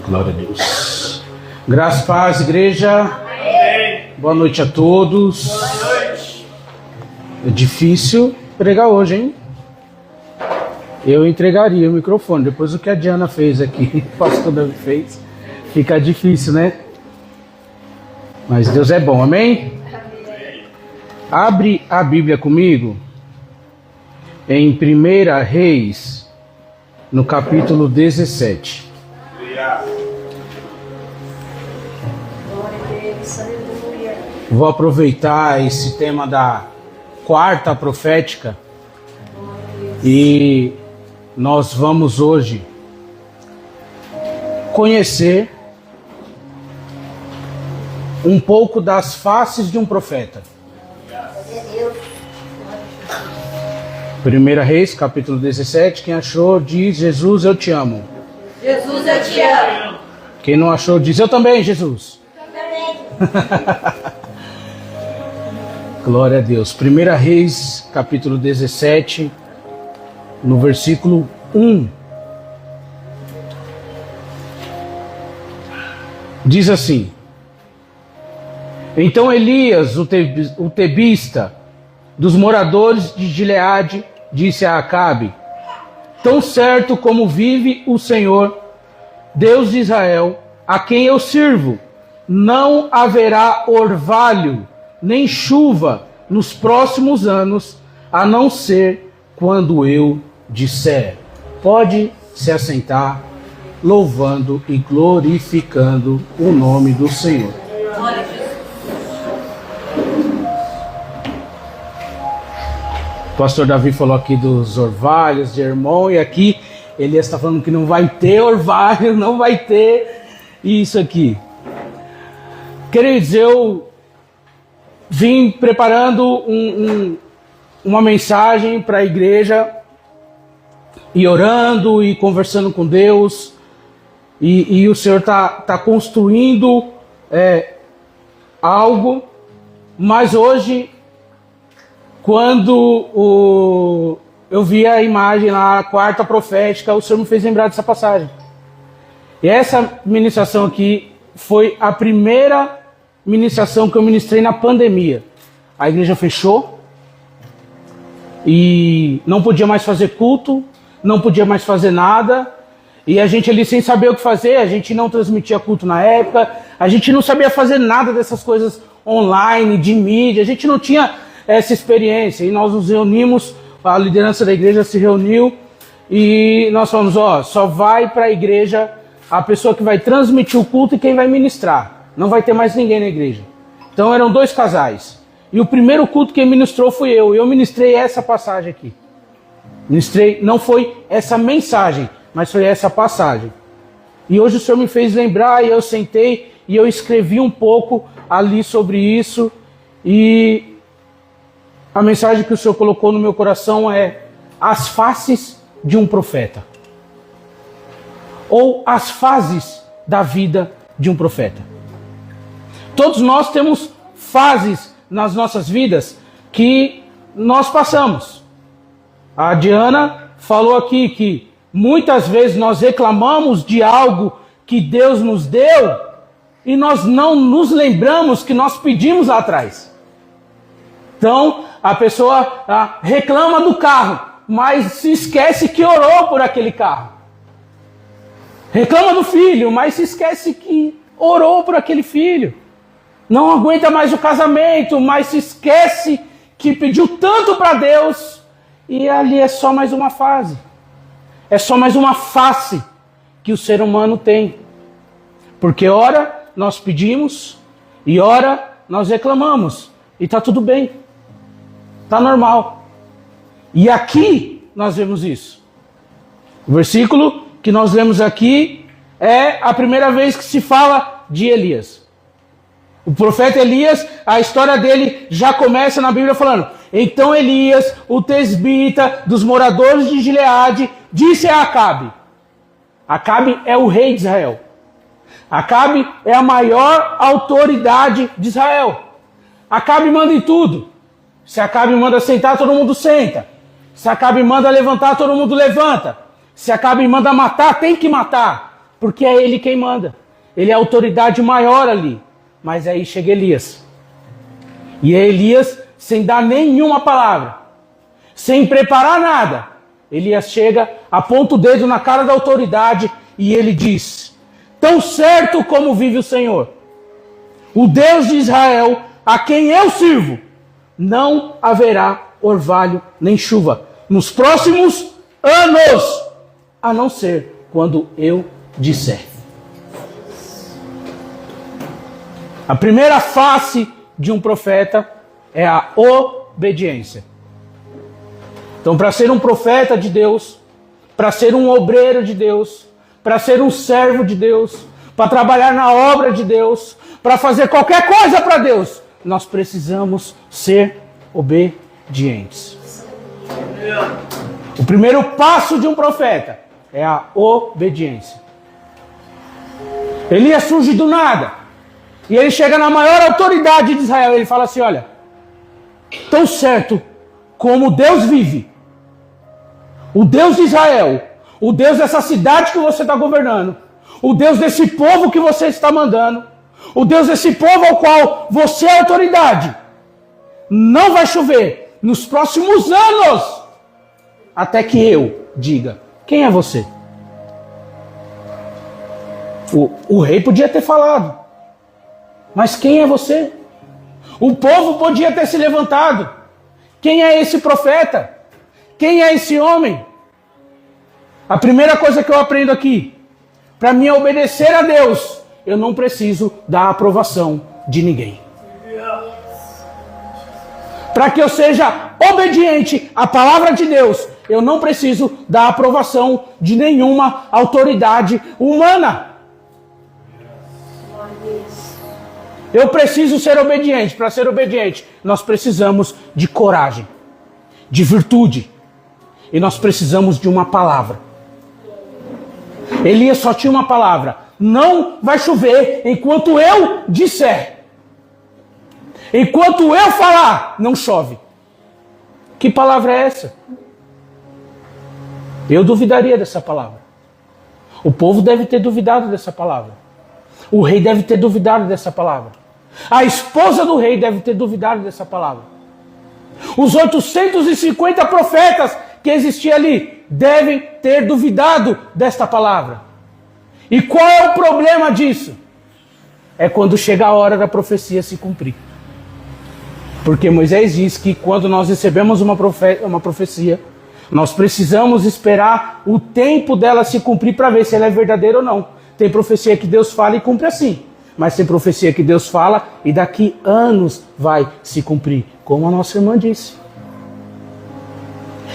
Glória a Deus. Graças e paz, igreja. Amém. Boa noite a todos. Boa noite. É difícil pregar hoje, hein? Eu entregaria o microfone. Depois do que a Diana fez aqui, o pastor Davi fez, fica difícil, né? Mas Deus é bom, amém? Amém. Abre a Bíblia comigo em 1 Reis, no capítulo 17. Vou aproveitar esse tema da quarta profética e nós vamos hoje conhecer um pouco das faces de um profeta. 1 Reis, capítulo 17, quem achou diz: Jesus, eu te amo. Jesus, eu te amo. Quem não achou diz: eu também, Jesus. Glória a Deus. 1 Reis, capítulo 17, no versículo 1. Diz assim: Então Elias, o tebista, dos moradores de Gileade, disse a Acabe: Tão certo como vive o Senhor, Deus de Israel, a quem eu sirvo, não haverá orvalho nem chuva nos próximos anos, a não ser quando eu disser. Pode se assentar, louvando e glorificando o nome do Senhor. O pastor Davi falou aqui dos orvalhos de Hermon, e aqui Elias está falando que não vai ter orvalho, não vai ter isso aqui. Queridos, eu vim preparando uma mensagem para a igreja, e orando e conversando com Deus, e o Senhor tá construindo algo, mas hoje, quando eu vi a imagem lá, a quarta profética, o Senhor me fez lembrar dessa passagem. E essa ministração aqui foi a primeira ministração que eu ministrei na pandemia. A igreja fechou e não podia mais fazer culto, não podia mais fazer nada, e a gente ali sem saber o que fazer. A gente não transmitia culto na época, a gente não sabia fazer nada dessas coisas online, de mídia, a gente não tinha essa experiência. E nós nos reunimos, a liderança da igreja se reuniu e nós falamos: só vai para a igreja a pessoa que vai transmitir o culto e quem vai ministrar. Não vai ter mais ninguém na igreja. Então eram dois casais. E o primeiro culto quem ministrou fui eu. E eu ministrei essa passagem aqui. Ministrei, não foi essa mensagem, mas foi essa passagem. E hoje o Senhor me fez lembrar, e eu sentei e eu escrevi um pouco ali sobre isso. E a mensagem que o Senhor colocou no meu coração é: as faces de um profeta. Ou as fases da vida de um profeta. Todos nós temos fases nas nossas vidas que nós passamos. A Diana falou aqui que muitas vezes nós reclamamos de algo que Deus nos deu e nós não nos lembramos que nós pedimos lá atrás. Então, a pessoa reclama do carro, mas se esquece que orou por aquele carro. Reclama do filho, mas se esquece que orou por aquele filho. Não aguenta mais o casamento, mas se esquece que pediu tanto para Deus, e ali é só mais uma fase. É só mais uma face que o ser humano tem. Porque ora nós pedimos e ora nós reclamamos. E está tudo bem. Está normal. E aqui nós vemos isso. O versículo que nós lemos aqui é a primeira vez que se fala de Elias. O profeta Elias, a história dele já começa na Bíblia falando: Então Elias, o tesbita dos moradores de Gileade, disse a Acabe. Acabe é o rei de Israel. Acabe é a maior autoridade de Israel. Acabe manda em tudo. Se Acabe manda sentar, todo mundo senta. Se Acabe manda levantar, todo mundo levanta. Se Acabe manda matar, tem que matar. porque é ele quem manda. Ele é a autoridade maior ali. Mas aí chega Elias. E é Elias, sem dar nenhuma palavra, sem preparar nada, Elias chega, aponta o dedo na cara da autoridade e ele diz: tão certo como vive o Senhor, o Deus de Israel, a quem eu sirvo, não haverá orvalho nem chuva nos próximos anos, a não ser quando eu disser. A primeira face de um profeta é a obediência. Então, para ser um profeta de Deus, para ser um obreiro de Deus, para ser um servo de Deus, para trabalhar na obra de Deus, para fazer qualquer coisa para Deus, nós precisamos ser obedientes. O primeiro passo de um profeta é a obediência. Elias surge do nada. E ele chega na maior autoridade de Israel. Ele fala assim: olha, tão certo como Deus vive, o Deus de Israel, o Deus dessa cidade que você está governando, o Deus desse povo que você está mandando, o Deus desse povo ao qual você é autoridade, não vai chover nos próximos anos, até que eu diga: quem é você? O rei podia ter falado: mas quem é você? O povo podia ter se levantado: quem é esse profeta? Quem é esse homem? A primeira coisa que eu aprendo aqui: para mim obedecer a Deus, eu não preciso da aprovação de ninguém. Para que eu seja obediente à palavra de Deus, eu não preciso da aprovação de nenhuma autoridade humana. Eu preciso ser obediente. Para ser obediente, nós precisamos de coragem, de virtude, e nós precisamos de uma palavra. Elias só tinha uma palavra: não vai chover enquanto eu disser. Enquanto eu falar, não chove. Que palavra é essa? Eu duvidaria dessa palavra. O povo deve ter duvidado dessa palavra. O rei deve ter duvidado dessa palavra. A esposa do rei deve ter duvidado dessa palavra. Os 850 profetas que existiam ali devem ter duvidado desta palavra. E qual é o problema disso? É quando chega a hora da profecia se cumprir. Porque Moisés diz que quando nós recebemos uma profecia, nós precisamos esperar o tempo dela se cumprir para ver se ela é verdadeira ou não. Tem profecia que Deus fala e cumpre assim. Mas tem profecia que Deus fala e daqui anos vai se cumprir, como a nossa irmã disse.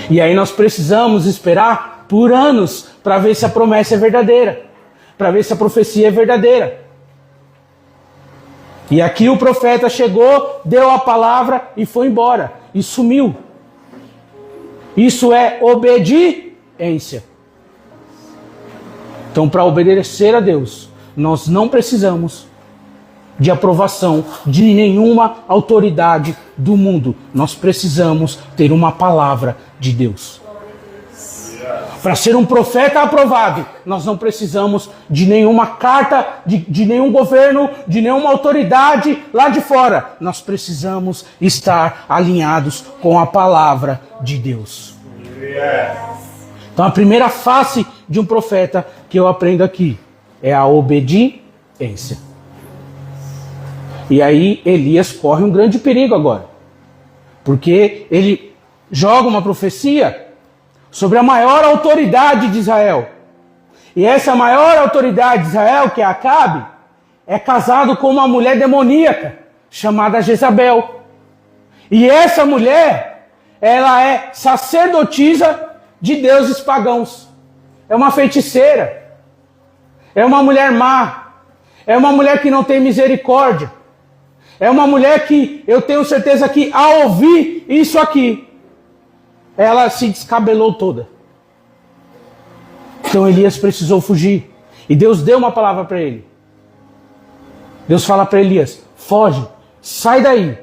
E aí nós precisamos esperar por anos para ver se a promessa é verdadeira, para ver se a profecia é verdadeira. E aqui o profeta chegou, deu a palavra e foi embora, e sumiu. Isso é obediência. Então, para obedecer a Deus, nós não precisamos de aprovação de nenhuma autoridade do mundo. Nós precisamos ter uma palavra de Deus. Para ser um profeta aprovado, nós não precisamos de nenhuma carta, de nenhum governo, de nenhuma autoridade lá de fora. Nós precisamos estar alinhados com a palavra de Deus. Então a primeira face de um profeta que eu aprendo aqui é a obediência. E aí Elias corre um grande perigo agora. Porque ele joga uma profecia sobre a maior autoridade de Israel. E essa maior autoridade de Israel, que é Acabe, é casado com uma mulher demoníaca chamada Jezabel. E essa mulher, ela é sacerdotisa de deuses pagãos. É uma feiticeira. É uma mulher má. É uma mulher que não tem misericórdia. É uma mulher que eu tenho certeza que ao ouvir isso aqui, ela se descabelou toda. Então Elias precisou fugir. E Deus deu uma palavra para ele. Deus fala para Elias: foge, sai daí.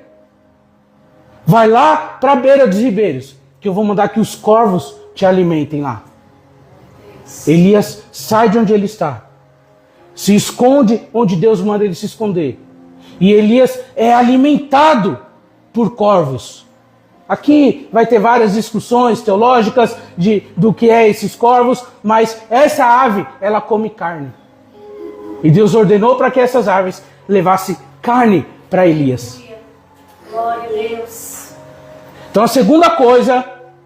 Vai lá para a beira dos ribeiros, que eu vou mandar que os corvos te alimentem lá. Elias sai de onde ele está se esconde onde Deus manda ele se esconder. E Elias é alimentado por corvos. Aqui vai ter várias discussões teológicas do que é esses corvos, mas essa ave, ela come carne. E Deus ordenou para que essas aves levassem carne para Elias. Glória a Deus. Então a segunda coisa,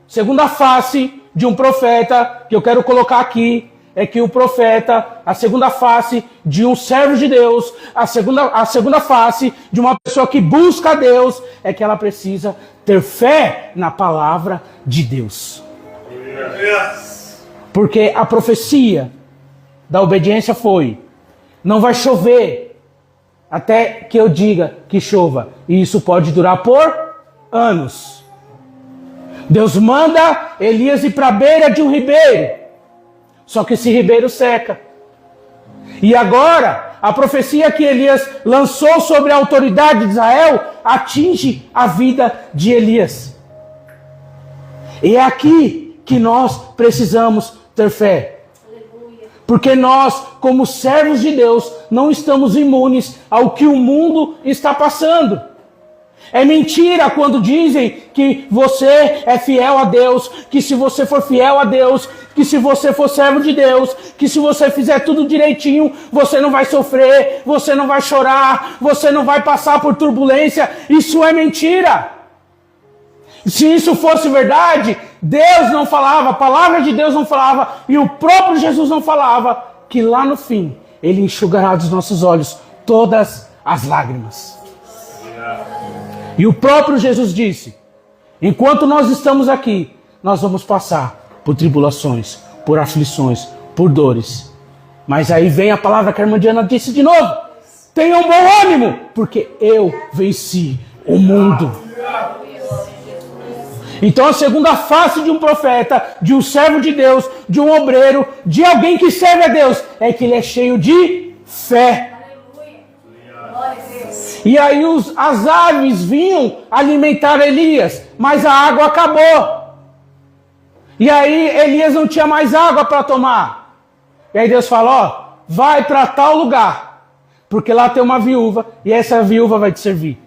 segunda face de um profeta que eu quero colocar aqui, é que o profeta, a segunda face de um servo de Deus, a segunda face de uma pessoa que busca a Deus, é que ela precisa ter fé na palavra de Deus. Porque a profecia da obediência foi: não vai chover até que eu diga que chova. E isso pode durar por anos. Deus manda Elias ir para a beira de um ribeiro. Só que esse ribeiro seca. E agora, a profecia que Elias lançou sobre a autoridade de Israel atinge a vida de Elias. E é aqui que nós precisamos ter fé. Porque nós, como servos de Deus, não estamos imunes ao que o mundo está passando. É mentira quando dizem que você é fiel a Deus, que se você for fiel a Deus, que se você for servo de Deus, que se você fizer tudo direitinho, você não vai sofrer, você não vai chorar, você não vai passar por turbulência. Isso é mentira. Se isso fosse verdade, Deus não falava, a palavra de Deus não falava, e o próprio Jesus não falava, que lá no fim, Ele enxugará dos nossos olhos todas as lágrimas. E o próprio Jesus disse: enquanto nós estamos aqui, nós vamos passar por tribulações, por aflições, por dores. Mas aí vem a palavra que a irmã Diana disse de novo: tenham bom ânimo, porque eu venci o mundo. Então a segunda face de um profeta, de um servo de Deus, de um obreiro, de alguém que serve a Deus, é que ele é cheio de fé. E aí as aves vinham alimentar Elias, mas a água acabou. E aí Elias não tinha mais água para tomar. E aí Deus falou: ó, vai para tal lugar, porque lá tem uma viúva, e essa viúva vai te servir.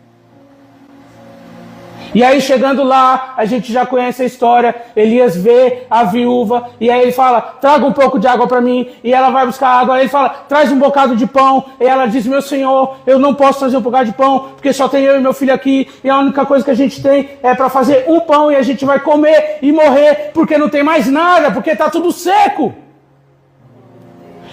E aí chegando lá, a gente já conhece a história, Elias vê a viúva, e aí ele fala: traga um pouco de água para mim, e ela vai buscar água, aí ele fala: traz um bocado de pão, e ela diz: meu senhor, eu não posso trazer um bocado de pão, porque só tem eu e meu filho aqui, e a única coisa que a gente tem é para fazer um pão, e a gente vai comer e morrer, porque não tem mais nada, porque está tudo seco.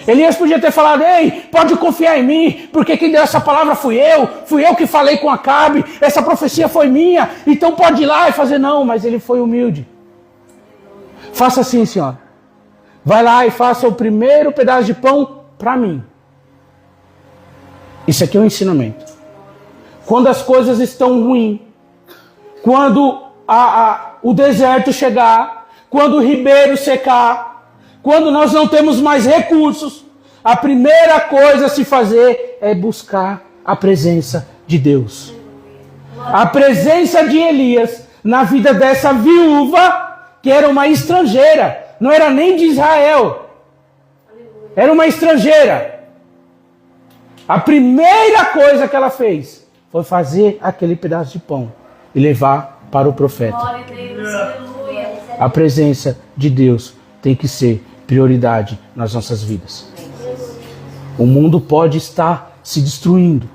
Elias podia ter falado: ei, pode confiar em mim, porque quem deu essa palavra fui eu que falei com Acabe, essa profecia foi minha, então pode ir lá e fazer. Não, mas ele foi humilde. Faça assim, senhora, vai lá e faça o primeiro pedaço de pão para mim. Isso aqui é um ensinamento. Quando as coisas estão ruins, quando o deserto chegar, quando o ribeiro secar, quando nós não temos mais recursos, a primeira coisa a se fazer é buscar a presença de Deus. A presença de Elias na vida dessa viúva, que era uma estrangeira, não era nem de Israel, era uma estrangeira. A primeira coisa que ela fez foi fazer aquele pedaço de pão e levar para o profeta. A presença de Deus tem que ser prioridade nas nossas vidas. O mundo pode estar se destruindo.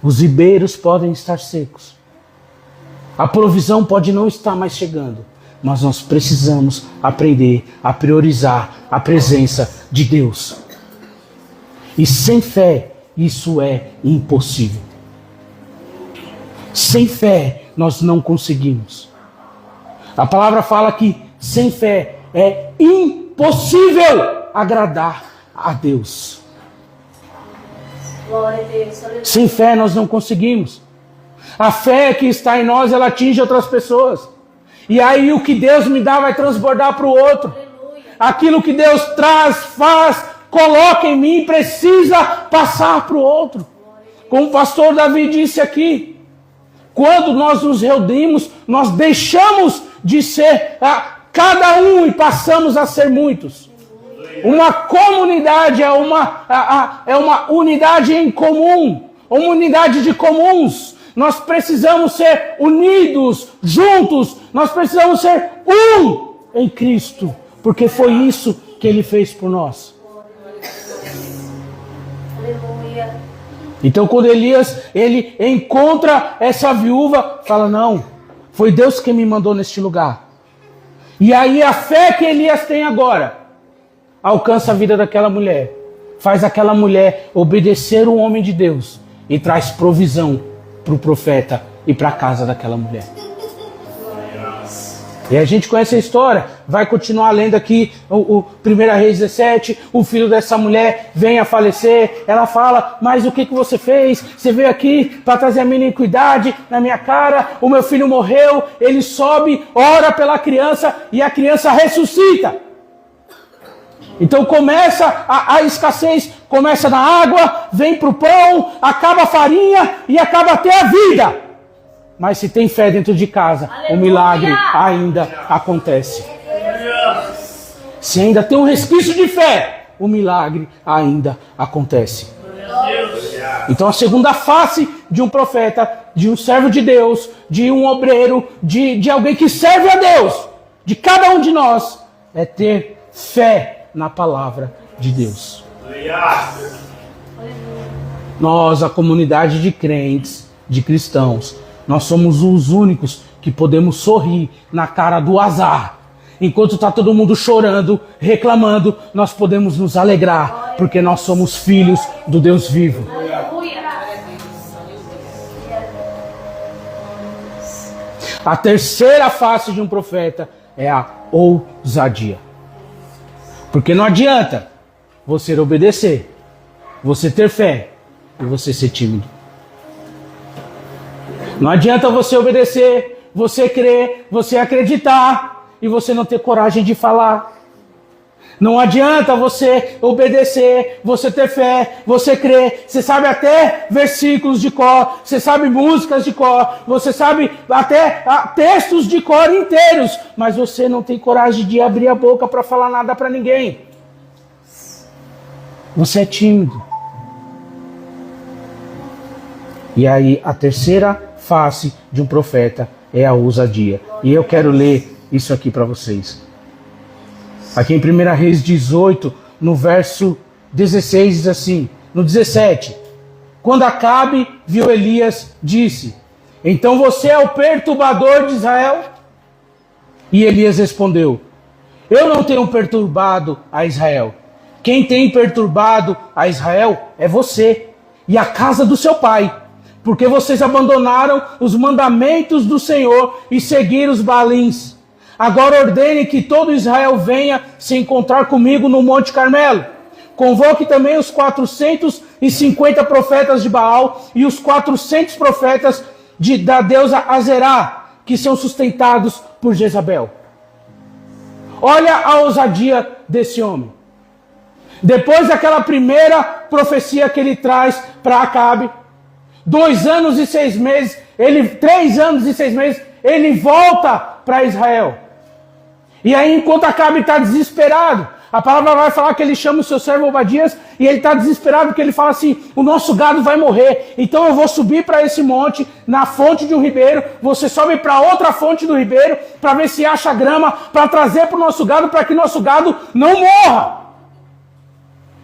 Os ribeiros podem estar secos. A provisão pode não estar mais chegando. Mas nós precisamos aprender a priorizar a presença de Deus. E sem fé, isso é impossível. Sem fé, nós não conseguimos. A palavra fala que sem fé é impossível agradar a Deus. Glória a Deus. Sem fé nós não conseguimos. A fé que está em nós, ela atinge outras pessoas. E aí o que Deus me dá vai transbordar para o outro. Aquilo que Deus traz, faz, coloca em mim, precisa passar para o outro. Como o pastor Davi disse aqui, quando nós nos reunimos, nós deixamos de ser cada um e passamos a ser muitos. Uma comunidade é uma unidade em comum, uma unidade de comuns. Nós precisamos ser unidos, juntos. Nós precisamos ser um em Cristo, porque foi isso que Ele fez por nós. Aleluia. Então quando Elias, ele encontra essa viúva, fala, não, foi Deus que me mandou neste lugar. E aí a fé que Elias tem agora, alcança a vida daquela mulher. Faz aquela mulher obedecer o homem de Deus e traz provisão para o profeta e para a casa daquela mulher. E a gente conhece a história, vai continuar lendo aqui o 1 Reis 17, o filho dessa mulher vem a falecer, ela fala, mas o que você fez? Você veio aqui para trazer a minha iniquidade na minha cara, o meu filho morreu, ele sobe, ora pela criança e a criança ressuscita. Então começa a escassez, começa na água, vem para o pão, acaba a farinha e acaba até a vida. Mas se tem fé dentro de casa, aleluia, o milagre ainda acontece. Se ainda tem um resquício de fé, o milagre ainda acontece. Então a segunda face de um profeta, de um servo de Deus, de um obreiro, de alguém que serve a Deus, de cada um de nós, é ter fé na palavra de Deus. Nós, a comunidade de crentes, de cristãos, nós somos os únicos que podemos sorrir na cara do azar. Enquanto está todo mundo chorando, reclamando, nós podemos nos alegrar, porque nós somos filhos do Deus vivo. A terceira face de um profeta é a ousadia. Porque não adianta você obedecer, você ter fé e você ser tímido. Não adianta você obedecer, você crer, você acreditar e você não ter coragem de falar. Não adianta você obedecer, você ter fé, você crer. Você sabe até versículos de cor, você sabe músicas de cor, você sabe até textos de cor inteiros, mas você não tem coragem de abrir a boca para falar nada para ninguém. Você é tímido. E aí a terceira face de um profeta é a ousadia. E eu quero ler isso aqui para vocês. Aqui em 1 Reis 18, no verso 16, diz assim, no 17. Quando Acabe viu Elias, disse, então você é o perturbador de Israel? E Elias respondeu, eu não tenho perturbado a Israel. Quem tem perturbado a Israel é você e a casa do seu pai. Porque vocês abandonaram os mandamentos do Senhor e seguiram os Baalins. Agora ordene que todo Israel venha se encontrar comigo no Monte Carmelo. Convoque também os 450 profetas de Baal e os 400 profetas da deusa Azerá, que são sustentados por Jezabel. Olha a ousadia desse homem. Depois daquela primeira profecia que ele traz para Acabe, 2 anos e 6 meses, 3 anos e 6 meses, ele volta para Israel. E aí, enquanto Acabe está desesperado, a palavra vai falar que ele chama o seu servo Obadias e ele está desesperado porque ele fala assim, o nosso gado vai morrer, então eu vou subir para esse monte, na fonte de um ribeiro, você sobe para outra fonte do ribeiro, para ver se acha grama, para trazer para o nosso gado, para que nosso gado não morra.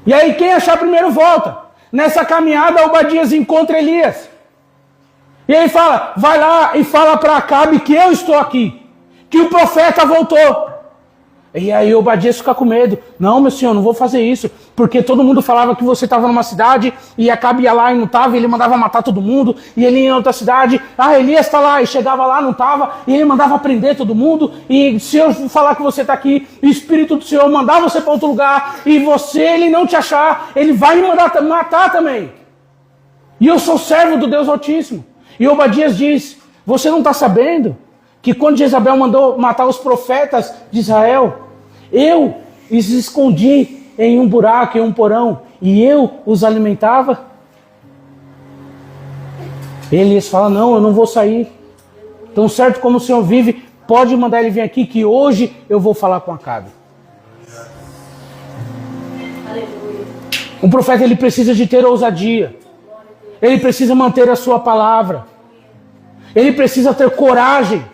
E aí quem achar primeiro volta. Nessa caminhada, Obadias encontra Elias. E ele fala, vai lá e fala para Acabe que eu estou aqui. Que o profeta voltou. E aí Obadias fica com medo. Não, meu senhor, não vou fazer isso. Porque todo mundo falava que você estava numa cidade e Acabe ia lá e não estava. E ele mandava matar todo mundo. E ele ia em outra cidade. Ah, Elias está lá. E chegava lá, não estava. E ele mandava prender todo mundo. E se eu falar que você está aqui, o Espírito do Senhor mandar você para outro lugar. E ele não te achar. Ele vai me mandar matar também. E eu sou servo do Deus Altíssimo. E Obadias diz, você não está sabendo que quando Jezabel mandou matar os profetas de Israel, eu os escondi em um buraco, em um porão, e eu os alimentava? Elias fala, não, eu não vou sair. Tão certo como o Senhor vive, pode mandar ele vir aqui, que hoje eu vou falar com Acabe. Um profeta, ele precisa de ter ousadia. Ele precisa manter a sua palavra. Ele precisa ter coragem.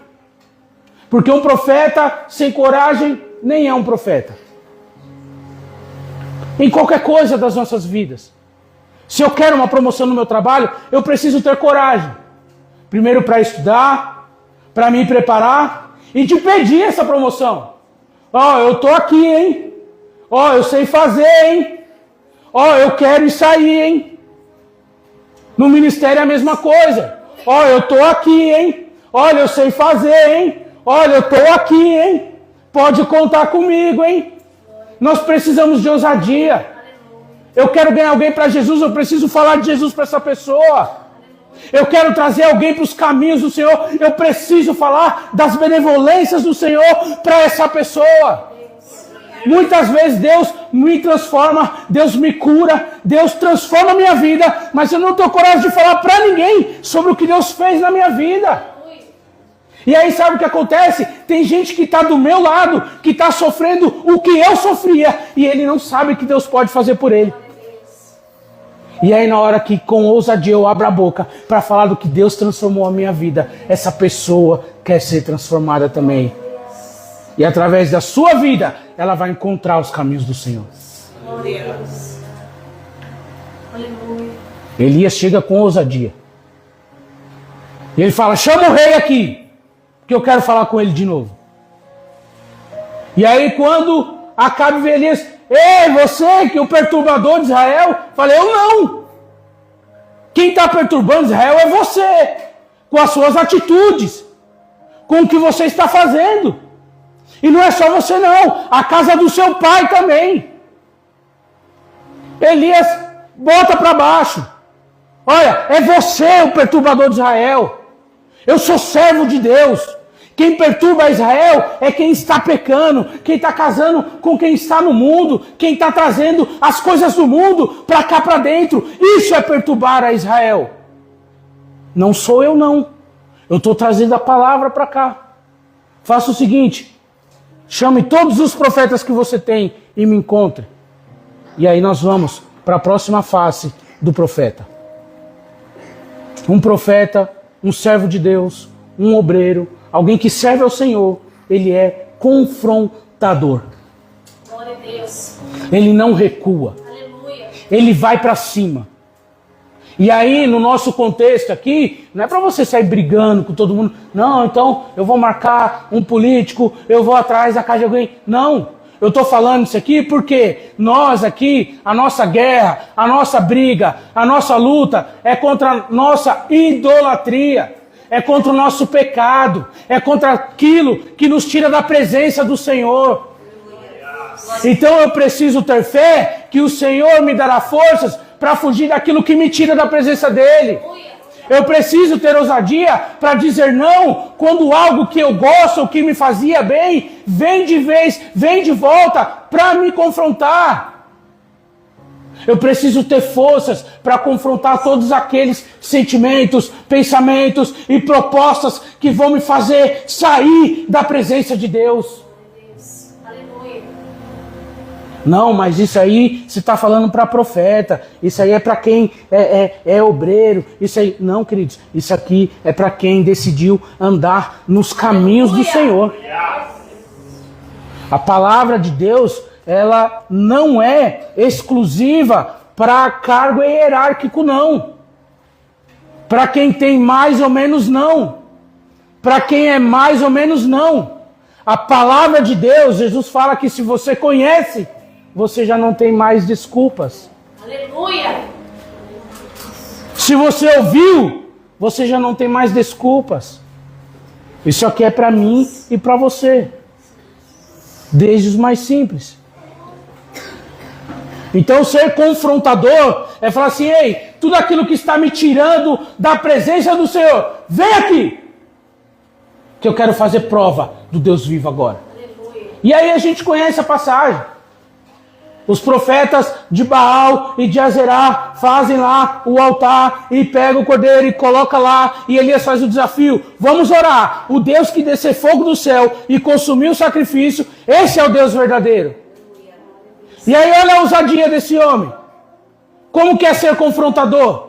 Porque um profeta sem coragem nem é um profeta. Em qualquer coisa das nossas vidas. Se eu quero uma promoção no meu trabalho, eu preciso ter coragem. Primeiro para estudar, para me preparar e te pedir essa promoção. Ó, eu tô aqui, hein? Ó, eu sei fazer, hein? Ó, eu quero isso aí, hein? No ministério é a mesma coisa. Ó, eu tô aqui, hein? Olha, eu sei fazer, hein? Olha, eu tô aqui, hein? Pode contar comigo, hein? Nós precisamos de ousadia. Eu quero ganhar alguém para Jesus, eu preciso falar de Jesus para essa pessoa. Eu quero trazer alguém para os caminhos do Senhor, eu preciso falar das benevolências do Senhor para essa pessoa. Muitas vezes Deus me transforma, Deus me cura, Deus transforma a minha vida, mas eu não tenho coragem de falar para ninguém sobre o que Deus fez na minha vida. E aí sabe o que acontece? Tem gente que está do meu lado, que está sofrendo o que eu sofria, e ele não sabe o que Deus pode fazer por ele. E aí na hora que com ousadia eu abro a boca para falar do que Deus transformou a minha vida, essa pessoa quer ser transformada também. E através da sua vida, ela vai encontrar os caminhos do Senhor. Elias chega com ousadia. E ele fala, chama o rei aqui, que eu quero falar com ele de novo. E aí quando Acabe vê Elias, ei, você que é o perturbador de Israel, falei, eu não. Quem está perturbando Israel é você, com as suas atitudes, com o que você está fazendo. E não é só você não, a casa do seu pai também. Elias bota para baixo. Olha, é você o perturbador de Israel. Eu sou servo de Deus. Quem perturba Israel é quem está pecando, quem está casando com quem está no mundo, quem está trazendo as coisas do mundo para cá para dentro. Isso é perturbar a Israel. Não sou eu não. Eu estou trazendo a palavra para cá. Faça o seguinte, chame todos os profetas que você tem e me encontre. E aí nós vamos para a próxima face do profeta. Um profeta, um servo de Deus, um obreiro, alguém que serve ao Senhor, ele é confrontador. Glória a Deus. Ele não recua. Aleluia. Ele vai para cima. E aí, no nosso contexto aqui, não é para você sair brigando com todo mundo. Não, então eu vou marcar um político, eu vou atrás da casa de alguém. Não. Eu estou falando isso aqui porque nós aqui, a nossa guerra, a nossa briga, a nossa luta é contra a nossa idolatria. É contra o nosso pecado. É contra aquilo que nos tira da presença do Senhor. Então eu preciso ter fé que o Senhor me dará forças para fugir daquilo que me tira da presença dEle. Eu preciso ter ousadia para dizer não quando algo que eu gosto, ou que me fazia bem, vem de vez, vem de volta para me confrontar. Eu preciso ter forças para confrontar todos aqueles sentimentos, pensamentos e propostas que vão me fazer sair da presença de Deus. Aleluia. Não, mas isso aí você está falando para profeta. Isso aí é para quem é obreiro. Isso aí, não, queridos. Isso aqui é para quem decidiu andar nos caminhos do Senhor. A palavra de Deus, ela não é exclusiva para cargo hierárquico, não. Para quem tem mais ou menos, não. Para quem é mais ou menos, não. A palavra de Deus, Jesus fala que se você conhece, você já não tem mais desculpas. Aleluia. Se você ouviu, você já não tem mais desculpas. Isso aqui é para mim e para você. Desde os mais simples. Então ser confrontador é falar assim, ei, tudo aquilo que está me tirando da presença do Senhor, vem aqui, que eu quero fazer prova do Deus vivo agora. Aleluia. E aí a gente conhece a passagem. Os profetas de Baal e de Azerá fazem lá o altar e pegam o cordeiro e coloca lá, e Elias faz o desafio, vamos orar, o Deus que descer fogo do céu e consumir o sacrifício, esse é o Deus verdadeiro. E aí olha a ousadia desse homem. Como que é ser confrontador?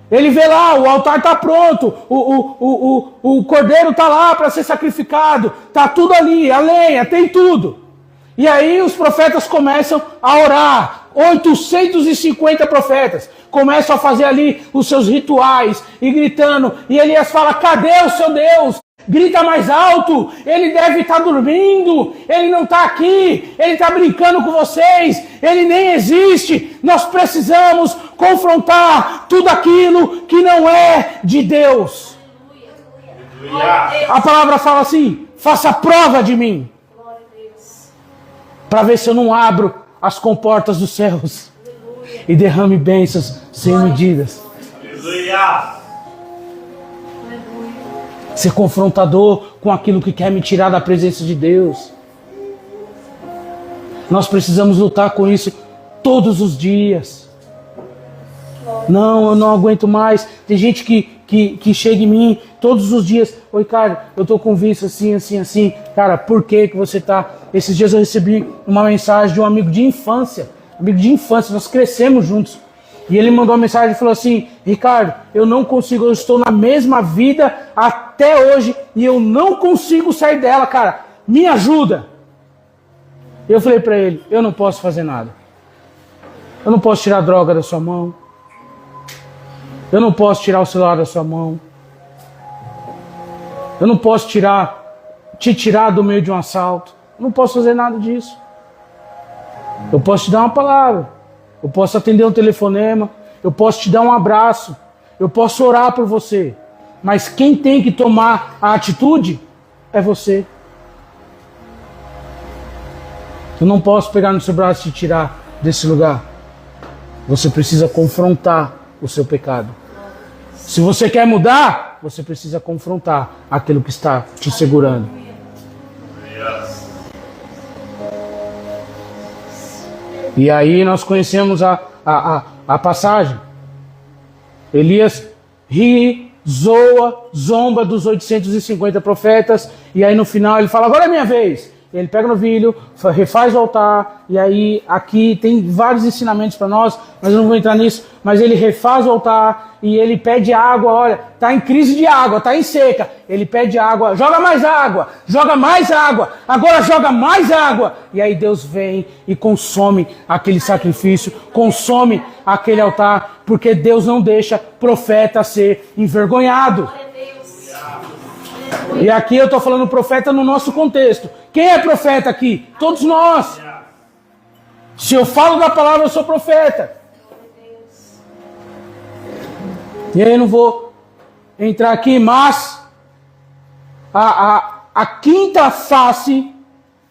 Ele vê lá, o altar está pronto, o cordeiro está lá para ser sacrificado, está tudo ali, a lenha, tem tudo. E aí os profetas começam a orar, 850 profetas, começam a fazer ali os seus rituais, e gritando, e Elias fala, cadê o seu Deus? Grita mais alto, ele deve estar dormindo, ele não está aqui, ele está brincando com vocês, ele nem existe. Nós precisamos confrontar tudo aquilo que não é de Deus. A palavra fala assim, faça prova de mim, para ver se eu não abro as comportas dos céus e derrame bênçãos sem medidas. Aleluia! Ser confrontador com aquilo que quer me tirar da presença de Deus. Nós precisamos lutar com isso todos os dias. Não, eu não aguento mais. Tem gente que chega em mim todos os dias. Oi, cara, eu tô com vício assim, assim, assim. Cara, por que você tá... Esses dias eu recebi uma mensagem de um amigo de infância. Amigo de infância, nós crescemos juntos. E ele mandou uma mensagem e falou assim, Ricardo, eu não consigo, eu estou na mesma vida até hoje e eu não consigo sair dela, cara. Me ajuda. Eu falei para ele, eu não posso fazer nada. Eu não posso tirar a droga da sua mão. Eu não posso tirar o celular da sua mão. Eu não posso te tirar do meio de um assalto. Eu não posso fazer nada disso. Eu posso te dar uma palavra. Eu posso atender um telefonema, eu posso te dar um abraço, eu posso orar por você. Mas quem tem que tomar a atitude é você. Eu não posso pegar no seu braço e te tirar desse lugar. Você precisa confrontar o seu pecado. Se você quer mudar, você precisa confrontar aquilo que está te segurando. E aí nós conhecemos a passagem. Elias ri, zoa, zomba dos 850 profetas. E aí no final ele fala, agora é minha vez. Ele pega no novilho, refaz o altar. E aí aqui tem vários ensinamentos para nós, mas eu não vou entrar nisso. Mas ele refaz o altar e ele pede água. Olha, está em crise de água, está em seca. Ele pede água, joga mais água, agora joga mais água. E aí Deus vem e consome aquele sacrifício, consome aquele altar, porque Deus não deixa profeta ser envergonhado. E aqui eu estou falando profeta no nosso contexto. Quem é profeta aqui? Todos nós. Se eu falo da palavra, eu sou profeta. E aí eu não vou entrar aqui, mas a quinta face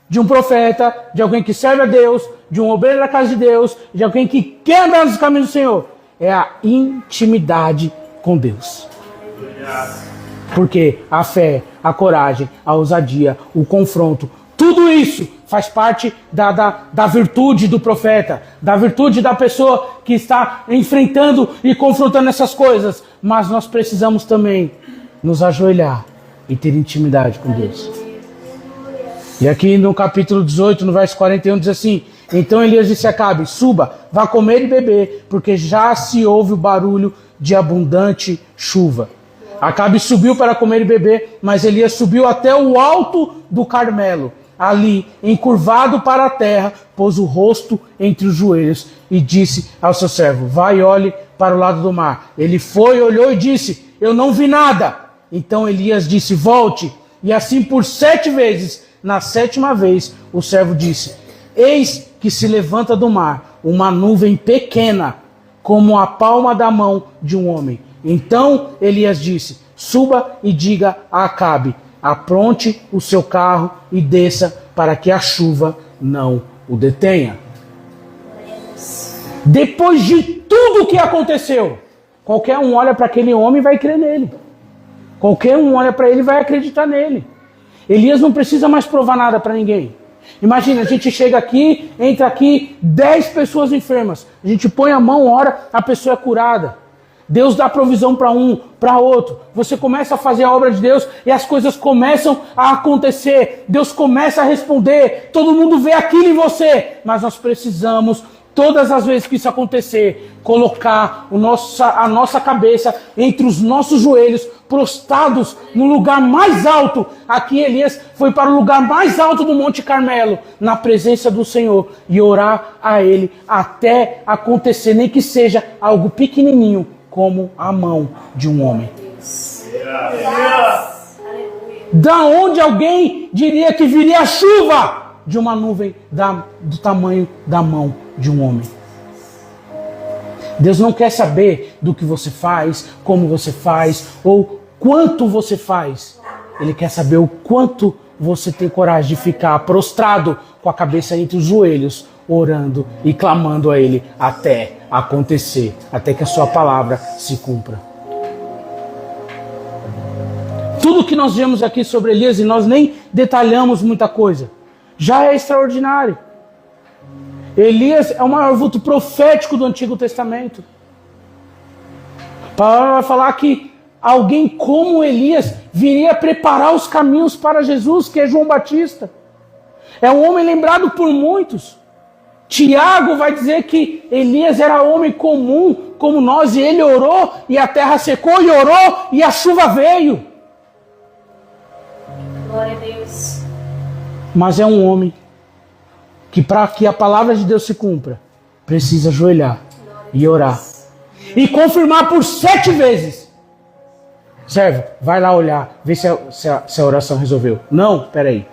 de um profeta, de alguém que serve a Deus, de um obreiro da casa de Deus, de alguém que quer andar nos caminhos do Senhor, é a intimidade com Deus. Porque a fé, a coragem, a ousadia, o confronto, tudo isso faz parte da virtude do profeta, da virtude da pessoa que está enfrentando e confrontando essas coisas. Mas nós precisamos também nos ajoelhar e ter intimidade com Deus. E aqui no capítulo 18, no verso 41, diz assim, então Elias disse a Acabe, suba, vá comer e beber, porque já se ouve o barulho de abundante chuva. Acabe subiu para comer e beber, mas Elias subiu até o alto do Carmelo. Ali, encurvado para a terra, pôs o rosto entre os joelhos e disse ao seu servo, vai e olhe para o lado do mar. Ele foi, olhou e disse, eu não vi nada. Então Elias disse, volte. E assim por 7 vezes, na 7ª vez, o servo disse, eis que se levanta do mar uma nuvem pequena, como a palma da mão de um homem. Então Elias disse, suba e diga a Acabe, apronte o seu carro e desça para que a chuva não o detenha. Depois de tudo o que aconteceu, qualquer um olha para aquele homem e vai crer nele. Qualquer um olha para ele e vai acreditar nele. Elias não precisa mais provar nada para ninguém. Imagina, a gente chega aqui, entra aqui, 10 pessoas enfermas. A gente põe a mão, ora, a pessoa é curada. Deus dá provisão para um, para outro. Você começa a fazer a obra de Deus e as coisas começam a acontecer. Deus começa a responder. Todo mundo vê aquilo em você. Mas nós precisamos todas as vezes que isso acontecer, colocar a nossa cabeça entre os nossos joelhos, prostrados no lugar mais alto. Aqui Elias foi para o lugar mais alto do Monte Carmelo, na presença do Senhor, e orar a Ele até acontecer, nem que seja algo pequenininho, como a mão de um homem. Da onde alguém diria que viria a chuva de uma nuvem do tamanho da mão de um homem. Deus não quer saber do que você faz, como você faz ou quanto você faz. Ele quer saber o quanto você tem coragem de ficar prostrado com a cabeça entre os joelhos, orando e clamando a Ele até acontecer, até que a sua palavra se cumpra. Tudo que nós vemos aqui sobre Elias, e nós nem detalhamos muita coisa, já é extraordinário. Elias é o maior vulto profético do Antigo Testamento. A palavra vai falar que alguém como Elias viria preparar os caminhos para Jesus, que é João Batista. É um homem lembrado por muitos. Tiago vai dizer que Elias era homem comum, como nós, e ele orou, e a terra secou, e orou, e a chuva veio. Glória a Deus. Mas é um homem que, para que a palavra de Deus se cumpra, precisa ajoelhar e orar. E confirmar por 7 vezes. Servo, vai lá olhar, vê se a oração resolveu. Não, peraí,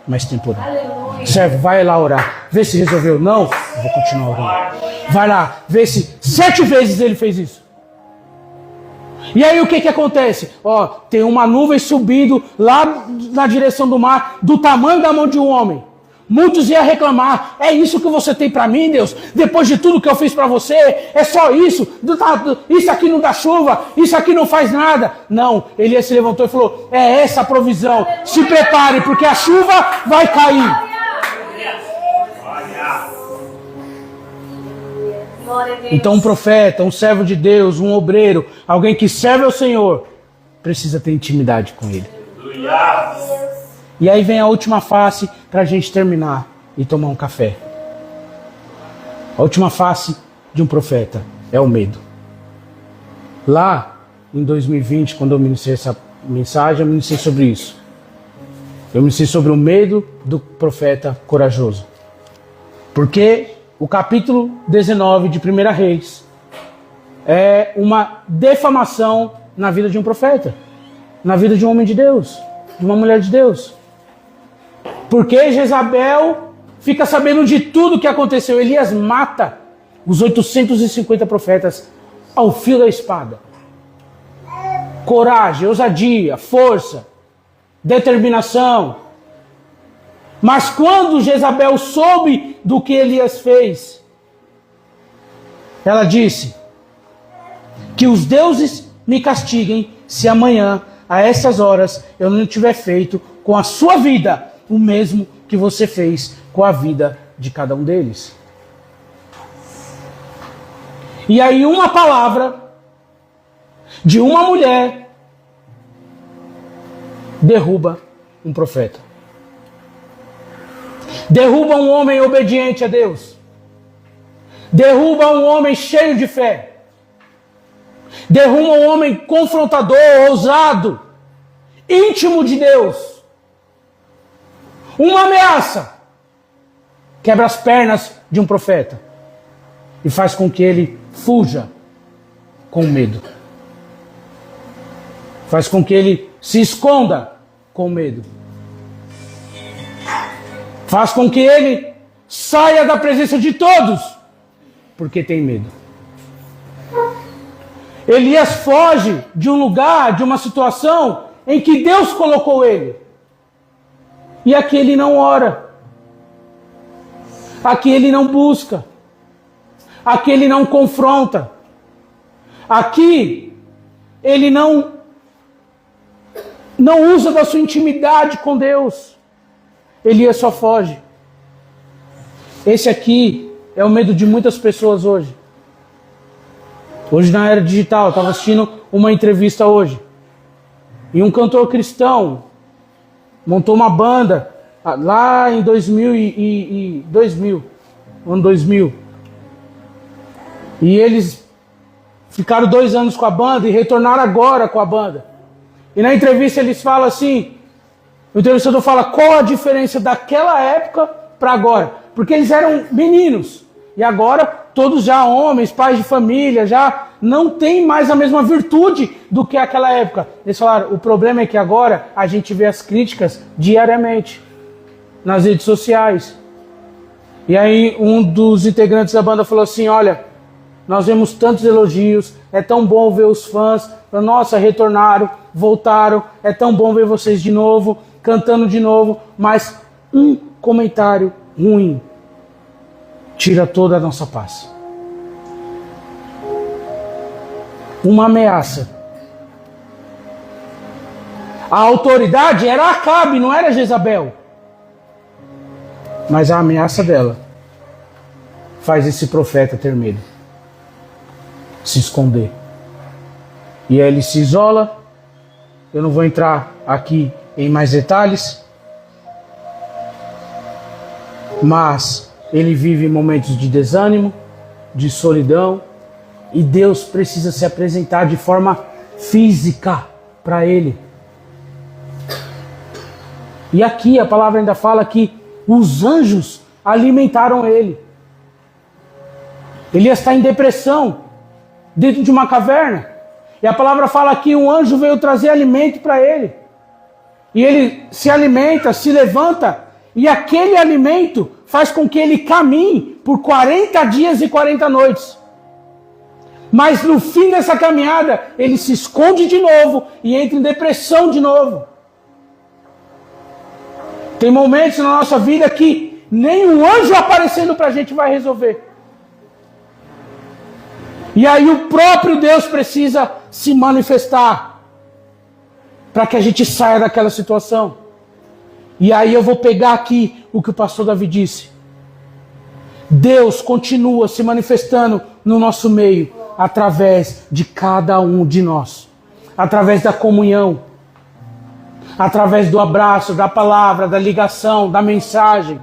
mais temporário. Aleluia. Servo, vai lá orar, vê se resolveu. Não, eu vou continuar orando. Vai lá, vê se 7 vezes ele fez isso. E aí o que acontece? Ó, tem uma nuvem subindo lá na direção do mar, do tamanho da mão de um homem. Muitos iam reclamar: é isso que você tem para mim, Deus? Depois de tudo que eu fiz para você, é só isso? Isso aqui não dá chuva, isso aqui não faz nada. Não, Elias se levantou e falou: é essa a provisão, se prepare, porque a chuva vai cair. Então um profeta, um servo de Deus, um obreiro, alguém que serve ao Senhor, precisa ter intimidade com Ele. E aí vem a última face para a gente terminar e tomar um café. A última face de um profeta é o medo. Lá em 2020, quando eu ministrei essa mensagem, eu ministrei sobre isso. Eu ministrei sobre o medo do profeta corajoso. Porque o capítulo 19 de 1 Reis é uma defamação na vida de um profeta, na vida de um homem de Deus, de uma mulher de Deus. Porque Jezabel fica sabendo de tudo que aconteceu. Elias mata os 850 profetas ao fio da espada. Coragem, ousadia, força, determinação. Mas quando Jezabel soube do que Elias fez, ela disse: que os deuses me castiguem se amanhã, a essas horas, eu não tiver feito com a sua vida o mesmo que você fez com a vida de cada um deles. E aí uma palavra de uma mulher derruba um profeta. Derruba um homem obediente a Deus. Derruba um homem cheio de fé. Derruba um homem confrontador, ousado, íntimo de Deus. Uma ameaça quebra as pernas de um profeta e faz com que ele fuja com medo. Faz com que ele se esconda com medo. Faz com que ele saia da presença de todos, porque tem medo. Elias foge de um lugar, de uma situação em que Deus colocou ele. E aqui ele não ora. Aqui ele não busca. Aqui ele não confronta. Aqui ele não usa da sua intimidade com Deus. Elias só foge. Esse aqui é o medo de muitas pessoas hoje. Hoje na era digital, eu estava assistindo uma entrevista hoje. E um cantor cristão montou uma banda lá em 2000, ano 2000. E eles ficaram 2 anos com a banda e retornaram agora com a banda. E na entrevista eles falam assim, o entrevistador fala, qual a diferença daquela época para agora? Porque eles eram meninos. E agora, todos já homens, pais de família, já não tem mais a mesma virtude do que aquela época. Eles falaram, o problema é que agora a gente vê as críticas diariamente, nas redes sociais. E aí um dos integrantes da banda falou assim, olha, nós vemos tantos elogios, é tão bom ver os fãs, nossa, retornaram, voltaram, é tão bom ver vocês de novo, cantando de novo, mas um comentário ruim tira toda a nossa paz. Uma ameaça. A autoridade era Acabe, não era Jezabel. Mas a ameaça dela faz esse profeta ter medo, se esconder. E aí ele se isola. Eu não vou entrar aqui em mais detalhes, mas ele vive momentos de desânimo, de solidão, e Deus precisa se apresentar de forma física para ele. E aqui a palavra ainda fala que os anjos alimentaram ele. Elias está em depressão, dentro de uma caverna. E a palavra fala que um anjo veio trazer alimento para ele. E ele se alimenta, se levanta, e aquele alimento faz com que ele caminhe por 40 dias e 40 noites. Mas no fim dessa caminhada, ele se esconde de novo e entra em depressão de novo. Tem momentos na nossa vida que nem um anjo aparecendo para a gente vai resolver. E aí o próprio Deus precisa se manifestar para que a gente saia daquela situação. E aí eu vou pegar aqui o que o pastor Davi disse. Deus continua se manifestando no nosso meio através de cada um de nós. Através da comunhão. Através do abraço, da palavra, da ligação, da mensagem.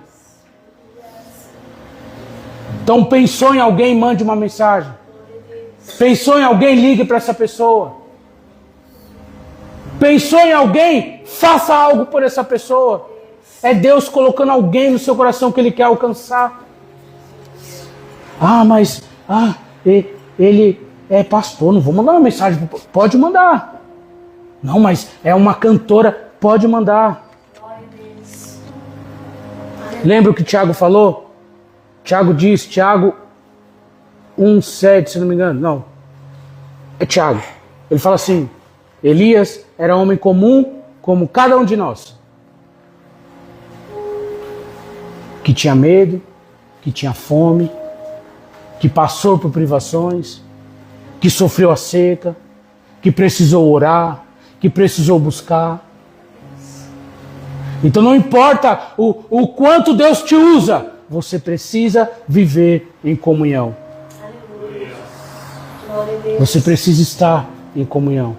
Então pensou em alguém, mande uma mensagem. Pensou em alguém, ligue para essa pessoa. Pensou em alguém, faça algo por essa pessoa. É Deus colocando alguém no seu coração que Ele quer alcançar. Mas ele é pastor, não vou mandar uma mensagem. Pode mandar. Não, mas é uma cantora, pode mandar. Lembra o que Tiago falou? Tiago diz, Tiago 1,7, se não me engano. Não, é Tiago. Ele fala assim, Elias era homem comum, como cada um de nós. Que tinha medo, que tinha fome, que passou por privações, que sofreu a seca, que precisou orar, que precisou buscar. Então não importa o quanto Deus te usa, você precisa viver em comunhão. Você precisa estar em comunhão.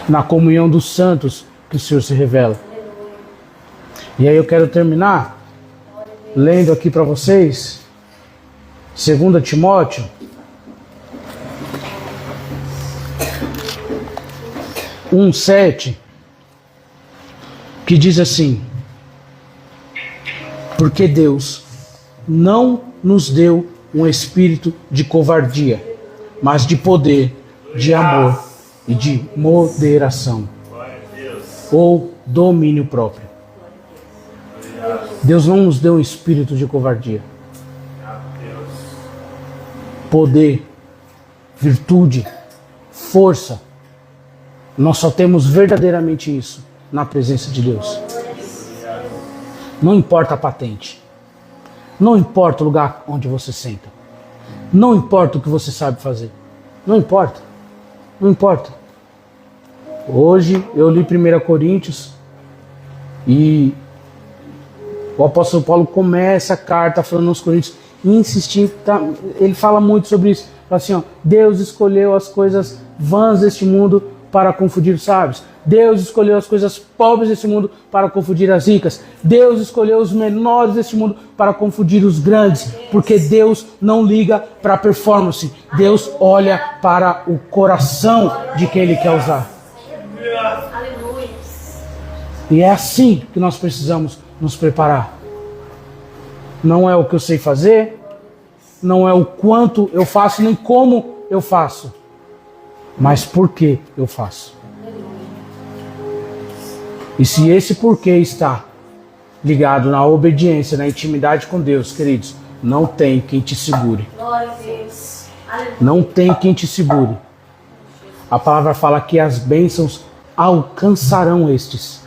Na comunhão dos santos que o Senhor se revela. E aí eu quero terminar lendo aqui para vocês 2 Timóteo 1,7, que diz assim: porque Deus não nos deu um espírito de covardia, mas de poder, de amor e de moderação, ou domínio próprio. Deus não nos deu um espírito de covardia. Poder, virtude, força. Nós só temos verdadeiramente isso na presença de Deus. Não importa a patente. Não importa o lugar onde você senta. Não importa o que você sabe fazer. Não importa. Não importa. Hoje eu li 1 Coríntios e o apóstolo Paulo começa a carta falando aos Coríntios, insistindo, ele fala muito sobre isso. Fala assim, Deus escolheu as coisas vãs deste mundo para confundir os sábios. Deus escolheu as coisas pobres desse mundo para confundir as ricas. Deus escolheu os menores desse mundo para confundir os grandes. Porque Deus não liga para a performance. Deus olha para o coração de quem Ele quer usar. Aleluia. E é assim que nós precisamos nos preparar. Não é o que eu sei fazer, não é o quanto eu faço, nem como eu faço, mas por que eu faço. E se esse porquê está ligado na obediência, na intimidade com Deus, queridos, não tem quem te segure. Glória a Deus. Aleluia. Não tem quem te segure. A palavra fala que as bênçãos alcançarão estes.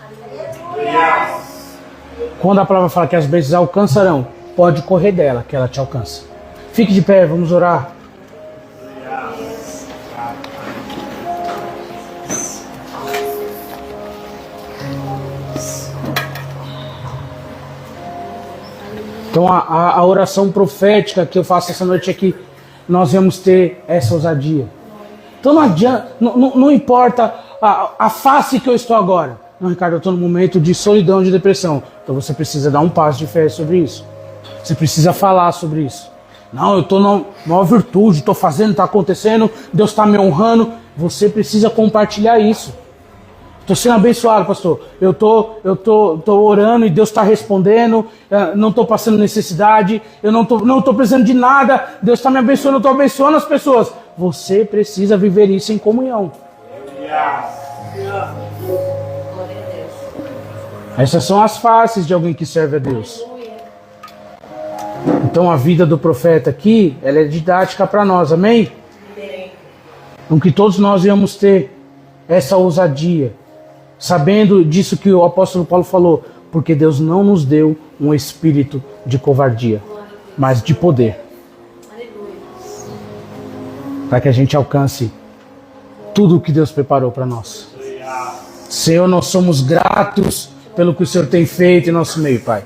Quando a palavra fala que as bênçãos alcançarão, pode correr dela, que ela te alcança. Fique de pé, vamos orar. Então a oração profética que eu faço essa noite é que nós vamos ter essa ousadia. Então não adianta, não importa a face que eu estou agora. Não, Ricardo, eu estou num momento de solidão, de depressão. Então você precisa dar um passo de fé sobre isso. Você precisa falar sobre isso. Não, eu estou na maior virtude, estou fazendo, está acontecendo, Deus está me honrando. Você precisa compartilhar isso. Estou sendo abençoado, pastor. Eu tô orando e Deus está respondendo. Não estou passando necessidade. Eu não tô precisando de nada. Deus está me abençoando, eu estou abençoando as pessoas. Você precisa viver isso em comunhão. Essas são as faces de alguém que serve a Deus. Então a vida do profeta aqui, ela é didática para nós, amém? Com que todos nós íamos ter essa ousadia, sabendo disso que o apóstolo Paulo falou, porque Deus não nos deu um espírito de covardia, mas de poder, para que a gente alcance tudo o que Deus preparou para nós. Senhor, nós somos gratos pelo que o Senhor tem feito em nosso meio, Pai.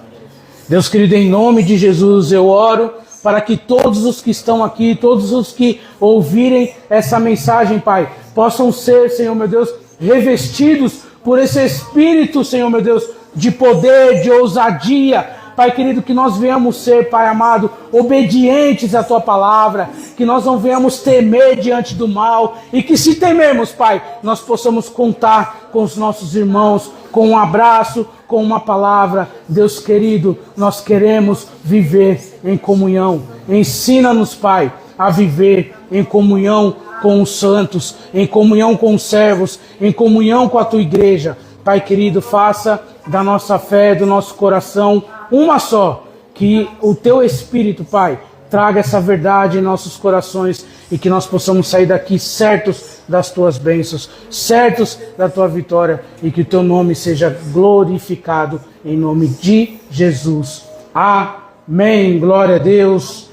Deus querido, em nome de Jesus eu oro para que todos os que estão aqui, todos os que ouvirem essa mensagem, Pai, possam ser, Senhor meu Deus, revestidos por esse Espírito, Senhor meu Deus, de poder, de ousadia. Pai querido, que nós venhamos ser, Pai amado, obedientes à Tua palavra, que nós não venhamos temer diante do mal, e que se temermos, Pai, nós possamos contar com os nossos irmãos, com um abraço, com uma palavra. Deus querido, nós queremos viver em comunhão. Ensina-nos, Pai, a viver em comunhão com os santos, em comunhão com os servos, em comunhão com a Tua igreja. Pai querido, faça da nossa fé, do nosso coração, uma só. Que o Teu Espírito, Pai, traga essa verdade em nossos corações e que nós possamos sair daqui certos das Tuas bênçãos, certos da Tua vitória e que o Teu nome seja glorificado em nome de Jesus. Amém. Glória a Deus.